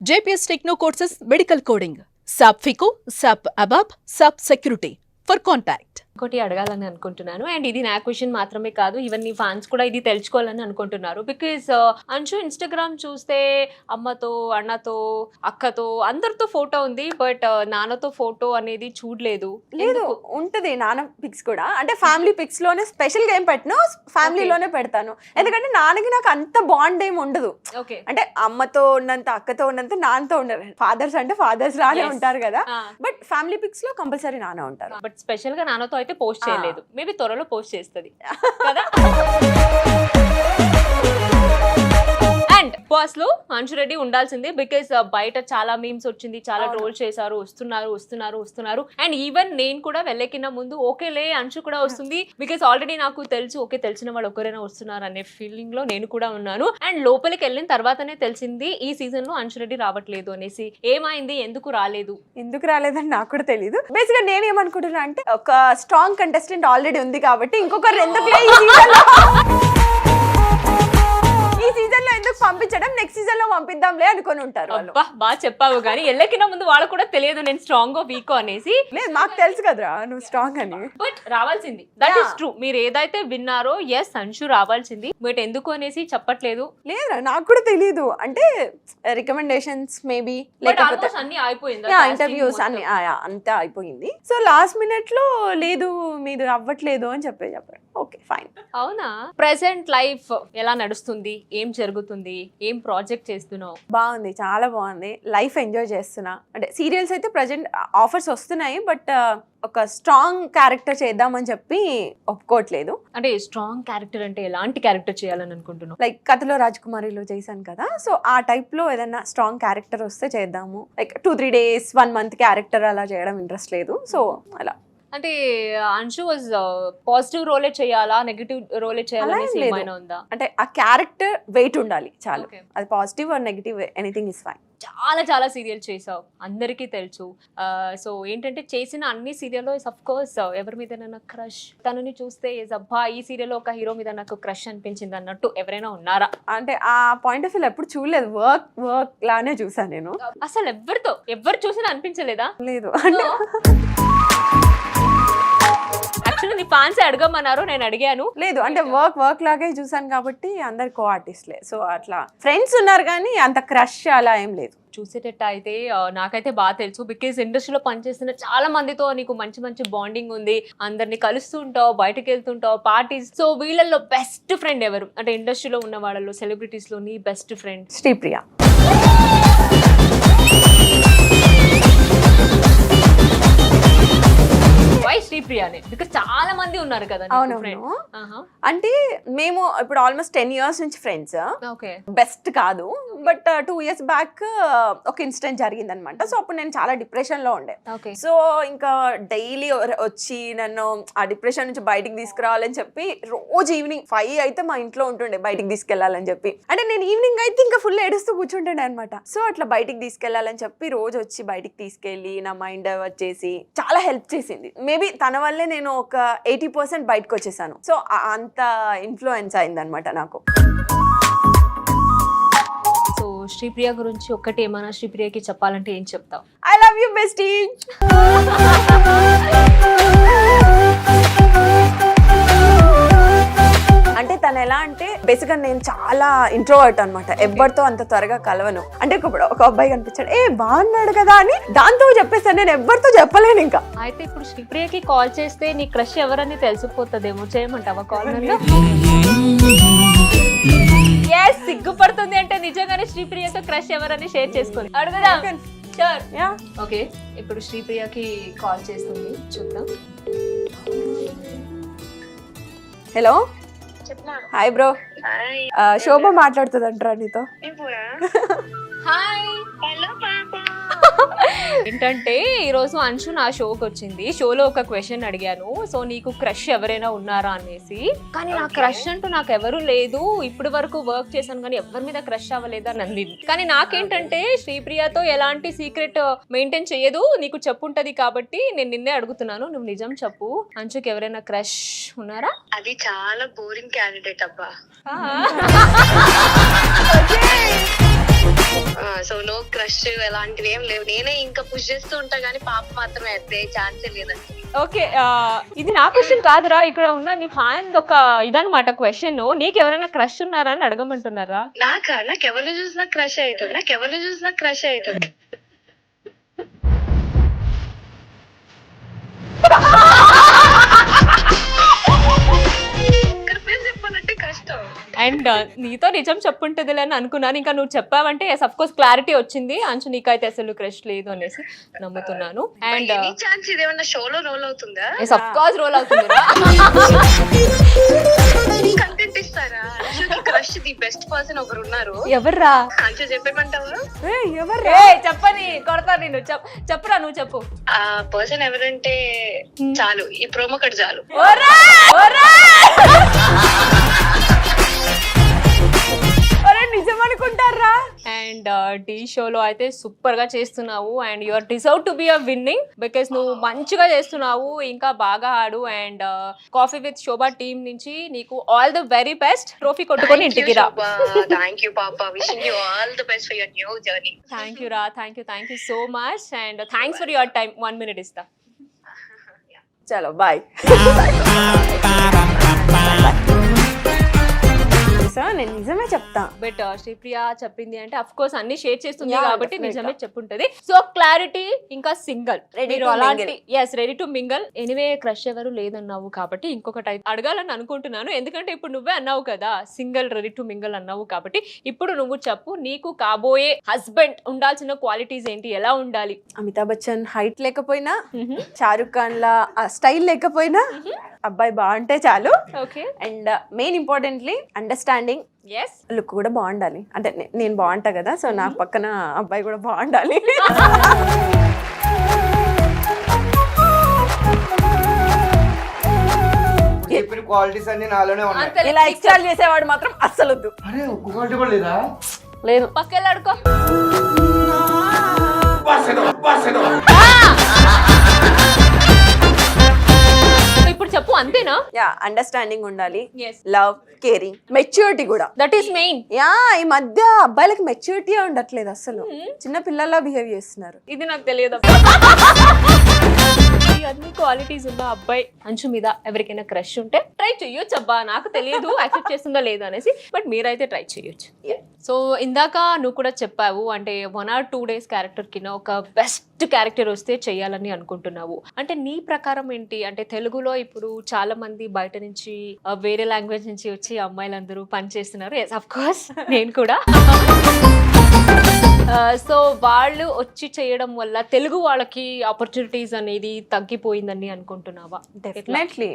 JPS Techno Courses Medical Coding, SAP FICO, SAP ABAP, SAP Security. For contact. ఇంకోటి అడగాలని అనుకుంటున్నాను and ఇది నా క్వశ్చన్ మాత్రమే కాదు ఈవెన్ నీ ఫ్యాన్స్ కూడా ఇది తెలుసుకోవాలని అనుకుంటున్నారు బికాజ్ అంశు ఇన్స్టాగ్రామ్ చూస్తే అమ్మతో అన్నతో అక్కతో అందరితో ఫోటో ఉంది బట్ నాన్నతో ఫోటో అనేది చూడలేదు. లేదు ఉంటది నాన్న పిక్స్ కూడా, అంటే ఫ్యామిలీ పిక్స్ లోనే స్పెషల్ గా ఏం పెట్టను, ఫ్యామిలీలోనే పెడతాను. ఎందుకంటే నాన్నకి నాకు అంత బాండ్ ఏం ఉండదు. ఓకే, అంటే అమ్మతో ఉన్నంత అక్కతో ఉన్నంత నాన్నతో ఉండరు. ఫాదర్స్ అంటే ఫాదర్స్ లానే ఉంటారు కదా, బట్ ఫ్యామిలీ పిక్స్ లో కంపల్సరీ నాన్న ఉంటారు. బట్ స్పెషల్ గా నాన్నతో అయితే పోస్ట్ చేయలేదు, మేబీ త్వరలో పోస్ట్ చేస్తుంది కదా. అండ్ బాస్ లో అంశు రెడ్డి ఉండాల్సిందే బికాస్ బయట చాలా మీమ్స్ వచ్చింది, చాలా ట్రోల్ చేశారు, వస్తున్నారు అండ్ ఈవెన్ నేను కూడా వెళ్ళకిన ముందు ఓకేలే అంశు కూడా వస్తుంది బికాస్ ఆల్రెడీ నాకు తెలుసు ఓకే తెలిసిన వాళ్ళు ఒకరైనా వస్తున్నారు అనే ఫీలింగ్ లో నేను కూడా ఉన్నాను. అండ్ లోపలికి వెళ్ళిన తర్వాతనే తెలిసింది ఈ సీజన్ లో అంశు రెడ్డి రావట్లేదు అనేసి. ఏమైంది, ఎందుకు రాలేదని నాకు కూడా తెలియదు. బేసిక్ గా నేను ఏమనుకుంటున్నా అంటే ఒక స్ట్రాంగ్ కంటెస్టెంట్ ఆల్రెడీ ఉంది కాబట్టి ఇంకొకరు ఎందుకు ఈ సీజన్ లో ఎందుకు పంపించడం, నెక్స్ట్ సీజన్ లో పంపిద్దాంలే అనుకుని ఉంటారు వాళ్ళు. బాగా చెప్పావు కానీ ఎల్లకిన ముందు వాళ్ళకు కూడా తెలియదు నేను స్ట్రాంగ్ వీక్ అనేసి. లేదు మాకు తెలుసు కదరా నువ్వు స్ట్రాంగ్ అని. బట్ రావాల్సింది, దట్ ఈస్ ట్రూ. మీరు ఏదైతే విన్నారో ఎస్ అంశు రావాల్సింది, బట్ ఎందుకు అనేసి చెప్పట్లేదు. లేదు నాకు కూడా తెలియదు, అంటే రికమెండేషన్స్ మేబీ లేకపోతే అన్ని అయిపోయింది, ఇంటర్వ్యూస్ అన్ని అంతా అయిపోయింది. సో లాస్ట్ మినిట్ లో లేదు మీరు అవ్వట్లేదు అని చెప్పారు. Okay fine. అవునా, ప్రెసెంట్ లైఫ్ ఎలా నడుస్తుంది, ఏం జరుగుతుంది, ఏం ప్రాజెక్ట్ చేస్తున్నావు? బాగుంది, చాలా బాగుంది. లైఫ్ ఎంజాయ్ చేస్తున్నా. అంటే సీరియల్స్ అయితే ప్రజెంట్ ఆఫర్స్ వస్తున్నాయి, బట్ ఒక స్ట్రాంగ్ క్యారెక్టర్ చేద్దామని చెప్పి ఒప్పుకోవట్లేదు. అంటే స్ట్రాంగ్ క్యారెక్టర్ అంటే ఎలాంటి క్యారెక్టర్ చేయాలని అనుకుంటున్నావు? లైక్ కథలో రాజకుమారిలో చేశాను కదా, సో ఆ టైప్ లో ఏదైనా స్ట్రాంగ్ క్యారెక్టర్ వస్తే చేద్దాము. లైక్ 2-3 days 1 month క్యారెక్టర్ అలా చేయడం ఇంట్రెస్ట్ లేదు. సో అలా అంటే అంశు వాజ్ పాజిటివ్ రోలే చేయాలా, నెగటివ్ రోలే చేయాలనేసి ఏమైనా ఉందా? అంటే ఆ క్యారెక్టర్ వెయిట్ ఉండాలి చాలు. అది positive or negative anything is fine. చాలా సీరియల్ చేసావు, అందరికీ తెలుసు. సో ఏంటంటే చేసిన అన్ని సీరియల్లో అఫ్ కోర్స్ ఎవరి మీద నాకు క్రష్, తనని చూస్తే అబ్బా ఈ సీరియల్ ఒక హీరో మీద నాకు క్రష్ అనిపించింది అన్నట్టు ఎవరైనా ఉన్నారా? అంటే ఆ పాయింట్ ఆఫ్ వ్యూ ఎప్పుడు చూడలేదు, వర్క్ లానే చూసాను నేను. అసలు ఎవరు చూసినా అనిపించలేదా? లేదు. యాక్చువల్లీ నీ ఫ్యాన్స్ అడగమన్నారు, నేను అడిగాను. లేదు అంటే వర్క్ లాగే చూసాను కాబట్టి అందరు కో ఆర్టిస్ట్లే, సో అట్లా ఫ్రెండ్స్ ఉన్నారు కానీ అంత క్రష్ అలా ఏం లేదు. చూసేటట్టు అయితే నాకైతే బాగా తెలుసు బికాజ్ ఇండస్ట్రీలో పనిచేస్తున్న చాలా మందితో నీకు మంచి బాండింగ్ ఉంది, అందరినీ కలుస్తుంటావు, బయటకు వెళ్తుంటావు, పార్టీస్. సో వీళ్ళల్లో బెస్ట్ ఫ్రెండ్ ఎవరు? అంటే ఇండస్ట్రీలో ఉన్న వాళ్ళలో సెలబ్రిటీస్ లో నీ బెస్ట్ ఫ్రెండ్? శ్రీప్రియ. శ్రీప్రియానే బికాజ్ చాలా మంది ఉన్నారు కదా. అవును, అంటే మేము ఇప్పుడు ఆల్మోస్ట్ 10 years నుంచి ఫ్రెండ్స్. బెస్ట్ కాదు, బట్ 2 years బ్యాక్ ఒక ఇన్సిడెంట్ జరిగింది అనమాట. సో అప్పుడు నేను చాలా డిప్రెషన్ లో ఉండే. సో ఇంకా డైలీ వచ్చి నన్ను ఆ డిప్రెషన్ నుంచి బయటికి తీసుకురావాలని చెప్పి రోజు ఈవినింగ్ 5 అయితే మా ఇంట్లో ఉంటుండే బయటికి తీసుకెళ్లాలని చెప్పి. అంటే నేను ఈవినింగ్ అయితే ఇంకా ఫుల్ ఏడుస్తూ కూర్చుంటుండే అనమాట. సో అట్లా బయటికి తీసుకెళ్లాలని చెప్పి రోజు వచ్చి బయటికి తీసుకెళ్లి నా మైండ్ డైవర్ట్ చేసి చాలా హెల్ప్ చేసింది. మేబీ తన వల్లే నేను ఒక 80% బయటకు వచ్చేసాను. సో అంత ఇన్ఫ్లుయెన్స్ అయింది అనమాట నాకు. సో శ్రీప్రియ గురించి ఒక్కటి ఏమైనా శ్రీప్రియకి చెప్పాలంటే ఏం చెప్తావు? I love you bestie. అంటే తను ఎలా అంటే బేసిక్ గా నేను చాలా ఇంట్రోవర్ట్ అనమాట, ఎవరితో అంత త్వరగా కలవను. అంటే ఇప్పుడు ఒక అబ్బాయి కనిపించాడు, బాగున్నాడు కదా అని దాంతో చెప్పేస్తాను, నేను ఎవరితో చెప్పలేను ఇంకా. అయితే ఇప్పుడు శ్రీప్రియకి కాల్ చేస్తే నీ క్రష్ ఎవరని తెలిసిపోతుందేమో, చేయమంటావా కాల్? సిగ్గుపడుతుంది అంటే నిజంగానే శ్రీప్రియతో క్రష్ ఎవరని షేర్ చేసుకోండి, అడుగుదాం. ఓకే, ఇప్పుడు శ్రీప్రియకి కాల్ చేస్తుంది, చూద్దాం. Hello, hi bro. శోభ మాట్లాడుతుందంటారా నీతో? హాయ్. ఏంటంటే ఈరోజు అంశు నా షోకి వచ్చింది. షోలో ఒక క్వశ్చన్ అడిగాను, సో నీకు క్రష్ ఎవరైనా ఉన్నారా అనేసి. కానీ నా క్రష్ అంటూ నాకు ఎవరు లేదు, ఇప్పటి వరకు వర్క్ చేశాను కానీ ఎవరి మీద క్రష్ అవ్వలేదా నందిని. కానీ నాకేంటంటే శ్రీప్రియతో ఎలాంటి సీక్రెట్ మెయింటైన్ చేయదు, నీకు చెప్పుంటది కాబట్టి నేను నిన్నే అడుగుతున్నాను, నువ్వు నిజం చెప్పు, అంశుకి ఎవరైనా క్రష్ ఉన్నారా? అది చాలా బోరింగ్ క్యాండిడేట్ అబ్బా. సో నో క్రష్ ఎలాంటివి ఏం లేవు. నేనే ఇంకా పుష్ చేస్తూ ఉంటా గానీ పాప మాత్రమే అయితే ఛాన్సే లేదండి. ఓకే, ఇది నా క్వశ్చన్ కాదురా, ఇక్కడ ఉన్న నీ ఫ్యాన్ ఒక ఇదనమాట క్వశ్చన్. నీకు ఎవరైనా క్రష్ ఉన్నారా అని అడగమంటున్నారా? నాకు ఎవరు చూసినా క్రష్ అవుతుంది. చెప్పాలంటే కష్టం. అండ్ నీతో నిజం చెప్పుంటదిలే అని అనుకున్నాను. ఇంకా నువ్వు చెప్పావంటే అఫ్ కోర్స్ క్లారిటీ వచ్చింది. అంచు నీకైతే అసలు క్రష్ లేదు అనేసి నమ్ముతున్నాను. అండ్ ఛాన్స్ ఇదేమన్నా షోలో రోల్ అవుతుందా? అఫ్ కోర్స్ రోల్ అవుతుంది. కంటెంట్ ఇస్తారా? క్రష్ ది బెస్ట్ పర్సన్ ఒకరు ఉన్నారు. ఎవర్రా? అంచు చెప్పేమంటావా? చెప్పని కొడతా నేను. చెప్పురా, నువ్వు చెప్పు. ఆ పర్సన్ ఎవరంటే చాలు, ఈ ప్రోమో కట్ చాలు. నిజం అనుకుంటారా? అండ్ టీ షోలో అయితే సూపర్ గా చేస్తున్నావు. And you are deserve to be a winning because నువ్వు మంచిగా చేస్తున్నావు, ఇంకా బాగా ఆడు. And coffee with Shobha team నుంచి నీకు all the very best. Trophy కొట్టుకొని ఇంటికి రా. థ్యాంక్ యూ పాప, wishing you all the best for your new journey. Thank you రా, thank you so much. And thanks for your time. 1 minute ఇస్తా. చలో bye. నేను నిజమే చెప్తా. బట్ శ్రీప్రియ చెప్పింది అంటే అఫ్ కోర్స్ అన్ని షేర్ చేస్తుంది కాబట్టి నిజమే చెప్పుంటది. సో క్లారిటీ ఇంకా single ready to mingle. Anyway crush ఎవరు లేదన్నావు కాబట్టి ఇంకొకటి అడగాలని అనుకుంటున్నాను. ఎందుకంటే ఇప్పుడు నువ్వే అన్నావు కదా సింగిల్ రెడీ టు మింగల్ అన్నావు కాబట్టి ఇప్పుడు నువ్వు చెప్పు, నీకు కాబోయే హస్బెండ్ ఉండాల్సిన క్వాలిటీస్ ఏంటి, ఎలా ఉండాలి? అమితాబ్ బచ్చన్ హైట్ లేకపోయినా, షారుఖ్ ఖాన్ లా స్టైల్ లేకపోయినా, అబ్బాయి బాగుంటే చాలు. Okay. And main importantly understanding. Look కూడా బాగుండాలి. అంటే నేను బాగుంటా కదా, సో నాకు పక్కన అబ్బాయి కూడా బాగుండాలి. క్వాలిటీస్ అన్ని నాలోనే ఉన్నాయి. ఇలా ఎక్స్ట్రాల్ చేసేవాడు మాత్రం అస్సలు వద్దు. అరే ఒక్క క్వాలిటీ కూడా లేదా? లేదు. పక్కెళ్ళాడుకో. ఇప్పుడు చెప్పు, అంతేనా? యా, అండర్స్టాండింగ్ ఉండాలి, లవ్, కేరింగ్, మెచ్యూరిటీ కూడా. That is main. యా, ఈ మధ్య అబ్బాయిలకి మెచ్యూరిటీ ఉండట్లేదు అసలు. చిన్న పిల్లల్లా బిహేవ్ చేస్తున్నారు. ఇది నాకు తెలియదు. అన్ని క్వాలిటీస్ ఉన్న అబ్బాయి అంచు మీద ఎవరికైనా క్రష్ ఉంటే ట్రై చెయ్యొచ్చు. అబ్బా నాకు తెలియదు యాక్సెప్ట్ చేస్తుందా లేదా అనేసి, బట్ మీరైతే ట్రై చెయ్యొచ్చు. సో ఇందాక నువ్వు కూడా చెప్పావు అంటే 1 or 2 days క్యారెక్టర్ కింద ఒక బెస్ట్ క్యారెక్టర్ వస్తే చెయ్యాలని అనుకుంటున్నావు. అంటే నీ ప్రకారం ఏంటి? అంటే తెలుగులో ఇప్పుడు చాలా మంది బయట నుంచి వేరే లాంగ్వేజ్ నుంచి వచ్చి అమ్మాయిలందరూ పని చేస్తున్నారు. ఎస్ ఆఫ్ కోర్స్ నేను కూడా. సో వాళ్ళు వచ్చి చేయడం వల్ల తెలుగు వాళ్ళకి ఆపర్చునిటీస్ అనేది తగ్గిపోయిందని అనుకుంటున్నావా? డెఫినెట్లీ.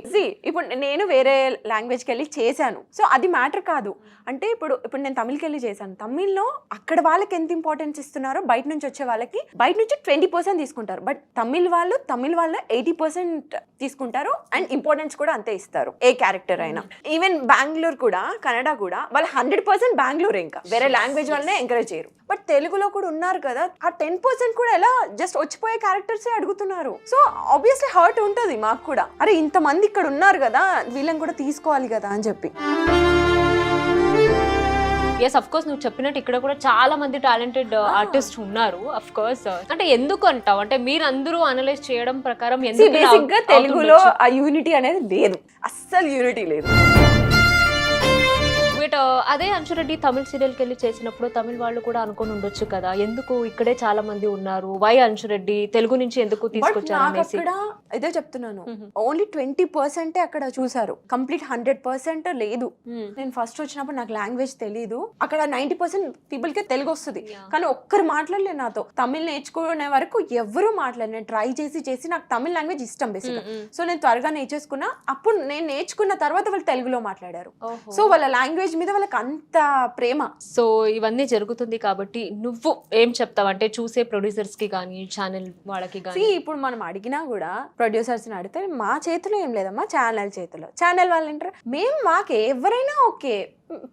ఇప్పుడు నేను వేరే లాంగ్వేజ్కి వెళ్ళి చేశాను, సో అది మ్యాటర్ కాదు. అంటే ఇప్పుడు నేను తమిళ్కి వెళ్ళి చేశాను. తమిళ్లో అక్కడ వాళ్ళకి ఎంత ఇంపార్టెన్స్ ఇస్తున్నారో బయట నుంచి వచ్చే వాళ్ళకి బయట నుంచి 20% తీసుకుంటారు. బట్ తమిళ్ వాళ్ళు 80% తీసుకుంటారు అండ్ ఇంపార్టెన్స్ కూడా అంతే ఇస్తారు ఏ క్యారెక్టర్ అయినా. ఈవెన్ బెంగళూరు కూడా, కన్నడ కూడా వాళ్ళు 100% బెంగళూరు, ఇంకా వేరే లాంగ్వేజ్ వాళ్ళనే ఎంకరేజ్ చేయరు. బట్ తెలుగులో కూడా ఉన్నారు కదా, ఆ 10% కూడా ఎలా జస్ట్ వచ్చిపోయే క్యారెక్టర్సే అడుగుతున్నారు. సో ఆబ్వియస్లీ హర్ట్ ఉంటుంది మాకు కూడా. అరే ఇంతమంది ఇక్కడ ఉన్నారు కదా, వీళ్ళని కూడా తీసుకోవాలి కదా అని చెప్పి. ఎస్ అఫ్ కోర్స్ నువ్వు చెప్పినట్టు ఇక్కడ కూడా చాలా మంది టాలెంటెడ్ ఆర్టిస్ట్ ఉన్నారు. అఫ్ కోర్స్ అంటే ఎందుకు అంటావు? అంటే మీరు అందరూ అనలైజ్ చేయడం ప్రకారం బేసిక్ గా తెలుగులో ఆ యూనిటీ అనేది లేదు, అస్సలు యూనిటీ లేదు. బట్ అదే అంశురెడ్డి తమిళ సీరియల్కి వెళ్ళి చేసినప్పుడు తమిళ వాళ్ళు కూడా అనుకుని ఉండొచ్చు కదా, ఎందుకు ఇక్కడే చాలా మంది ఉన్నారు, వై అంశురెడ్డి తెలుగు నుంచి ఎందుకు తీసుకొచ్చారు అనేసి. ఇదే చెప్తున్నాను, ఓన్లీ 20% అక్కడ చూసారు, కంప్లీట్ 100% లేదు. నేను ఫస్ట్ వచ్చినప్పుడు నాకు లాంగ్వేజ్ తెలీదు, అక్కడ 90% పీపుల్ కి తెలుగు వస్తుంది, కానీ ఒక్కరు మాట్లాడలేదు నాతో. తమిళ్ నేర్చుకునే వరకు ఎవరు మాట్లాడలేదు. నేను ట్రై చేసి నాకు తమిళ లాంగ్వేజ్ ఇష్టం బేసిక్, సో నేను త్వరగా నేర్చేసుకున్నా. అప్పుడు నేను నేర్చుకున్న తర్వాత వాళ్ళు తెలుగులో మాట్లాడారు. సో వాళ్ళ లాంగ్వేజ్ మీద వాళ్ళకి అంత ప్రేమ. సో ఇవన్నీ జరుగుతుంది కాబట్టి నువ్వు ఏం చెప్తావు అంటే చూసే ప్రొడ్యూసర్స్ కి కానీ ఛానల్ వాళ్ళకి కానీ? ఇప్పుడు మనం అడిగినా కూడా ప్రొడ్యూసర్స్ ని అడిగితే మా చేతిలో ఏం లేదమ్మా, ఛానల్ చేతిలో. ఛానల్ వాళ్ళు అంటారు మేము మాకు ఎవరైనా ఓకే,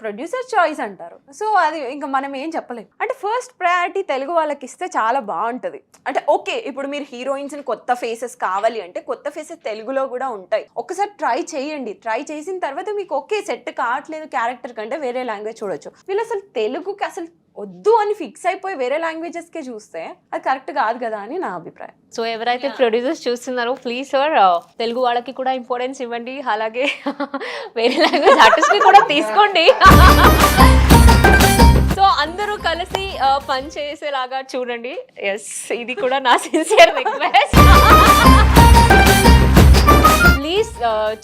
ప్రొడ్యూసర్ చాయిస్ అంటారు. సో అది ఇంకా మనం ఏం చెప్పలేం. అంటే ఫస్ట్ ప్రయారిటీ తెలుగు వాళ్ళకి ఇస్తే చాలా బాగుంటది. అంటే ఓకే, ఇప్పుడు మీరు హీరోయిన్స్ ని కొత్త ఫేసెస్ కావాలి అంటే కొత్త ఫేసెస్ తెలుగులో కూడా ఉంటాయి. ఒకసారి ట్రై చేయండి. ట్రై చేసిన తర్వాత మీకు ఓకే సెట్ కావట్లేదు క్యారెక్టర్ కంటే వేరే లాంగ్వేజ్ చూడొచ్చు. వీళ్ళు అసలు తెలుగుకి అసలు వద్దు అని ఫిక్స్ అయిపోయి వేరే లాంగ్వేజెస్ కే చూస్తే అది కరెక్ట్ కాదు కదా అని నా అభిప్రాయం. సో ఎవరైతే ప్రొడ్యూసర్స్ చూస్తున్నారో ప్లీజ్ సార్ తెలుగు వాళ్ళకి కూడా ఇంపార్టెన్స్ ఇవ్వండి, అలాగే వేరే లాంగ్వేజ్ ఆర్టిస్ట్ ని కూడా తీసుకోండి. సో అందరూ కలిసి పని చేసేలాగా చూడండి. ఎస్, ఇది కూడా నా సిన్సియర్ రిక్వెస్ట్. ప్లీజ్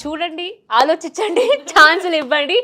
చూడండి, ఆలోచించండి, ఛాన్సులు ఇవ్వండి.